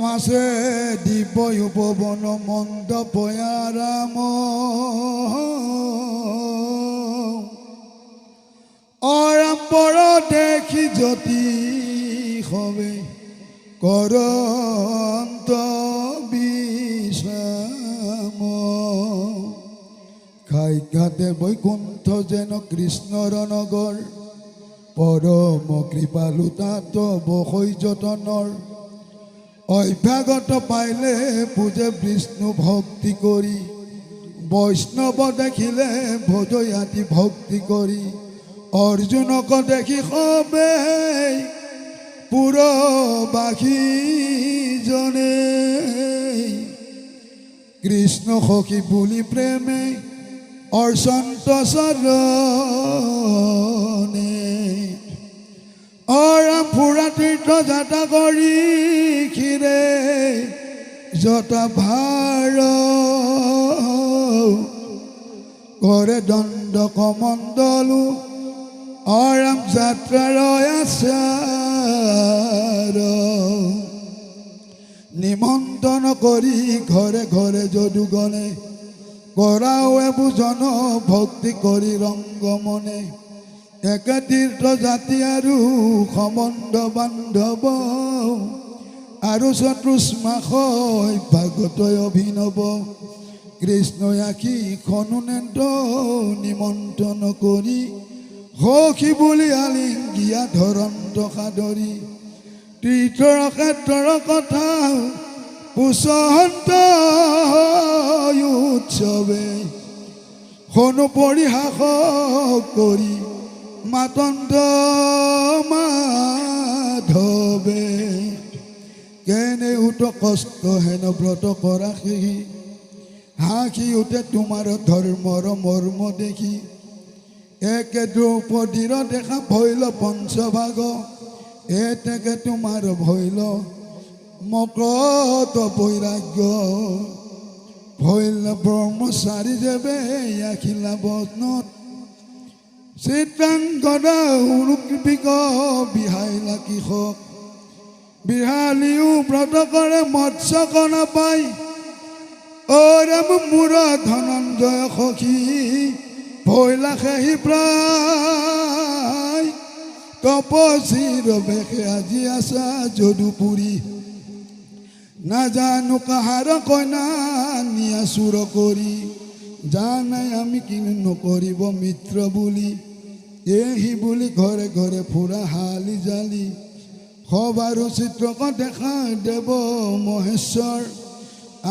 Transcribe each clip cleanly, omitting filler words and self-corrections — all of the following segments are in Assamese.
মাসে দিব্য উপবন মণ্ডপয়াৰাম অৰাম্বৰ দেখি জ্যোতি হবে কৰন্ত বিশ্ৰাম খাইঘাতে বৈকুণ্ঠ যেন কৃষ্ণৰ নগৰ পৰম কৃপালু তাত বসৈ যতনৰ অভ্যাগত পাইলে পূজে বিষ্ণু ভক্তি কৰি বৈষ্ণৱ দেখিলে ভজয়াতি ভক্তি কৰি অৰ্জুনক দেখি সবে পুৰবাসী জনে কৃষ্ণ সখী বুলি প্ৰেমে অৰ্চন্ত চৰণে অৰাম ফুৰা তীৰ্থ যাতা কৰি ক্ষীৰে যতা ভাৰ কৰে দণ্ড কমণ্ডলো অৰাম যাত্ৰাৰ আচাৰ নিমন্ত্ৰণ কৰি ঘৰে ঘৰে যদুগণে কৰাওৱে বুজন ভক্তি কৰি ৰংগমনে একে তীৰ্থ জাতি আৰু সম্বন্ধ বান্ধৱ আৰু চতুষ্মাসয় ভাগতয় অভিনৱ কৃষ্ণই আখি খনুনেন্দ্ৰ নিমন্ত্ৰণ কৰি সখী বুলি আলিংগিয়া ধৰন্ত সাদৰি তীৰ্থৰ ক্ষেত্ৰৰ কথা পুষ্পহন্ত উৎসৱে সনু পৰিহাস কৰি মাতণ্ড মাধৱে কেনে উঠ কষ্ট হেন ব্ৰত কৰা সেই হাসি উঠে তোমাৰ ধৰ্মৰ মৰ্ম দেখি একে দ্ৰৌপদীৰ দেখা ভৈল পঞ্চভাগ এতেকে তোমাৰ ভৈল মকত বৈৰাগ্য ভৈল ব্ৰহ্মচাৰী যেবে আখিলা বচনত চিত্ৰাংগদা উৰুকৃপিক বিহাইলা কৃষক বিহালীও ব্ৰত কৰে মৎস্যক নাপায় অৰাম মূৰ ধনঞ্জয় সখী ভৈলা সেহি প্ৰায় তপস্বীৰ বেশে আজি আছা যদুপুৰী নাজানো কাহাৰ কইনা নিয়া চুৰ কৰি জানাই আমি কি নকৰিব মিত্ৰ বুলি এহি বুলি ঘৰে ঘৰে ফুৰা হালি জালি সবাৰো চিত্ৰক দেখা দেৱ মহেশ্বৰ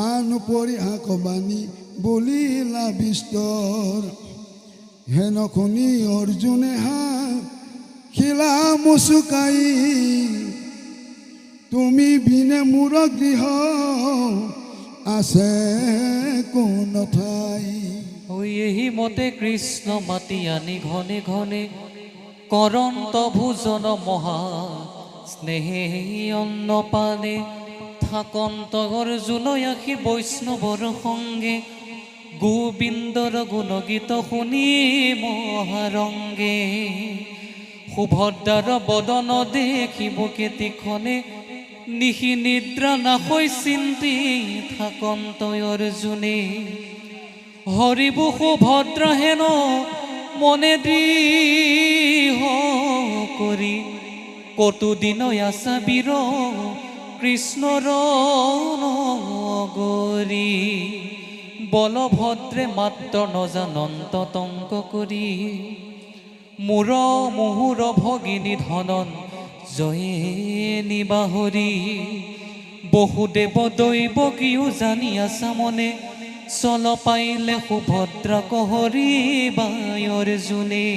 আন পৰিহাস বাণী বুলিলা বিস্তৰ হেন শুনি অৰ্জুনে হা খিলা মুচুকাই তুমি বিনে মোৰ গৃহ আছে কোন ঠাই এই মতে কৃষ্ণ মাতি আনি ঘনে ঘনে কৰন্ত ভোজন মহা স্নেহে অন্নপানে থাকন্ত অৰ্জুন আখি বৈষ্ণৱৰ সংগে গোবিন্দৰ গুণগীত শুনি মহাৰংগে সুভদ্ৰাৰ বদন দেখিব কেতিখনে নিশি নিদ্ৰা নাশৈ চিন্তি থাকন্ত অৰ্জুনে হৰিব সুভদ্ৰা হেন মনে দৃঢ় কৰি কতু দিন আছা বীৰ কৃষ্ণৰ নগৰী বলভদ্ৰে মাত্ৰ নজানন্ত তংক কৰি মূৰ মুহুৰ ভগিনী ধনন জয়ে নিবাহৰি বহুদেৱ দৈৱ কিও জানি আছা মনে চল পাইলে সুভদ্ৰা কহৰি বাই অৰ্জুনে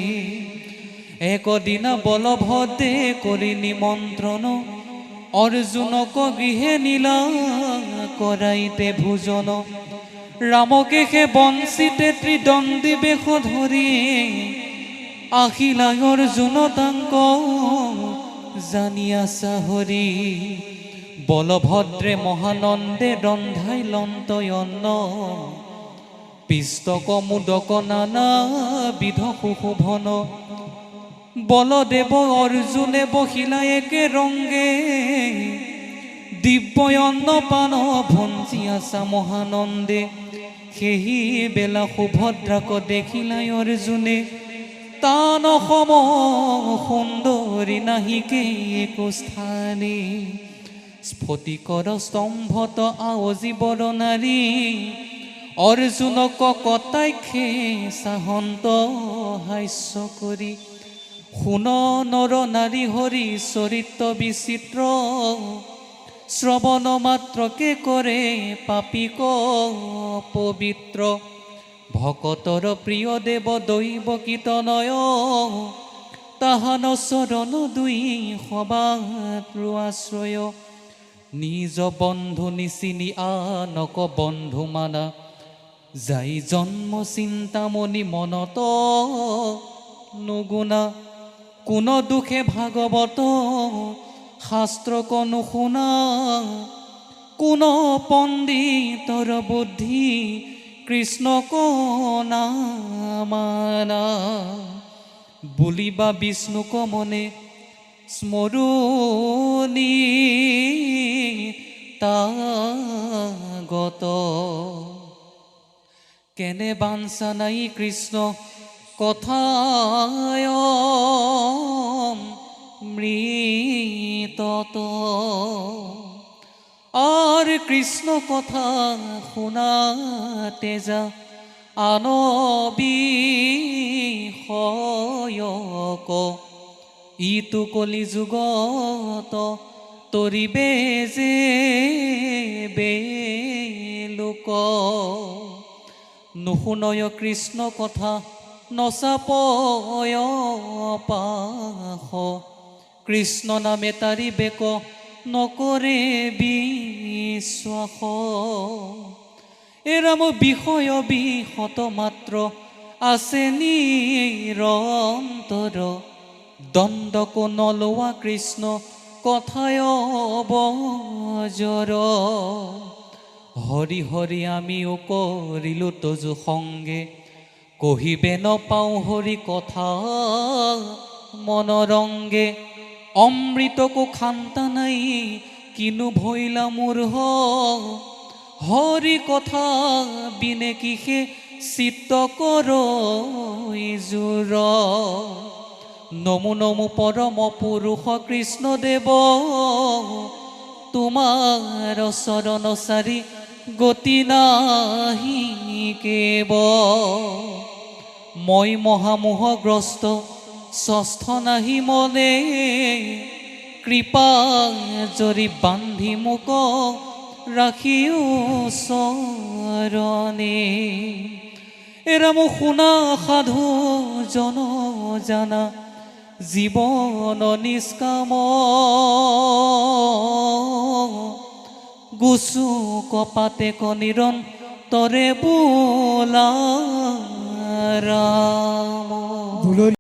একদিনা বলভদ্ৰে কৰি নিমন্ত্ৰণ অৰ্জুনক গৃহে নীলা কৰাইতে ভোজন ৰামকে সে বঞ্চিতে ত্ৰিদণ্ডী বেশ ধৰি আহিলা অৰ্জুন তাংক জানি আছা হৰি বলভদ্ৰে মহানন্দে ৰন্ধাই লন্তয়ন্ন পিষ্টক মোদক নানা বিধ সুশোভন বলদেৱ অৰ্জুনে বহিলা একে ৰংগে দিব্যয়ন্ন পান ভঞ্জি আছা মহানন্দে সেই বেলা সুভদ্ৰাক দেখিলাই অৰ্জুনে তান সম সুন্দৰী নাহিকে একো স্থানে স্ফটিকৰ স্তম্ভত আৱজিবৰ নাৰী অৰ্জুনক কটাক্ষে চাহন্ত হাস্য কৰি শুন নৰ নাৰী হৰি চৰিত্ৰ বিচিত্ৰ শ্ৰৱণ মাত্ৰকে কৰে পাপিক পবিত্ৰ ভকতৰ প্ৰিয় দেৱ দৈৱ কীৰ্তনয় তাহান চৰণ দুই সবাত আশ্ৰয় নিজ বন্ধু নিচিনি আনক বন্ধু মানা যাই জন্ম চিন্তামণি মনত নুগুণা কোন দুখে ভাগৱত শাস্ত্ৰ কনো শুনা কোন পণ্ডিতৰ বুদ্ধি কৃষ্ণক নামানা বুলিবা বিষ্ণুক মনে স্মৰণি তাগত কেনে বাঞ্ছা নাই কৃষ্ণ কথায় মৃতত আৰ কৃষ্ণ কথা শুনাতে যা আনবিষয়ক ইটো কলি যুগত তৰিবে যে বেলোক নুশুনয় কৃষ্ণ কথা নচাপয় পাশ কৃষ্ণ নামে তাৰি বেক নকৰে বিশ্বাস এৰাম বিষয় বিহত মাত্ৰ আছে নিৰন্তৰ দণ্ডক নলোৱা কৃষ্ণ কথায় বজৰ হৰি হৰি আমিও কৰিলো তজু সংগে কহিবে নপাওঁ হৰি কথা মনৰংগে অমৃতকো খান্তা নাই কিনো ভৈলা মূৰ্হ হৰি কথা বিনে কিসে চিত্ত কৰ জোৰ নমো নমো পৰম পুৰুষ কৃষ্ণ দেৱ তোমাৰ চৰণ চাৰি গতি নাহি কেব মই মহামোহগ্ৰস্ত ষষ্ঠ নাহি মনে কৃপা জৰি বান্ধি মোক ৰাখিও চৰণে এৰাম শুনা সাধু জন জানা জীৱন নিষ্কাম গুচু কপাতে কনিৰন্তৰে বোলা ৰাম।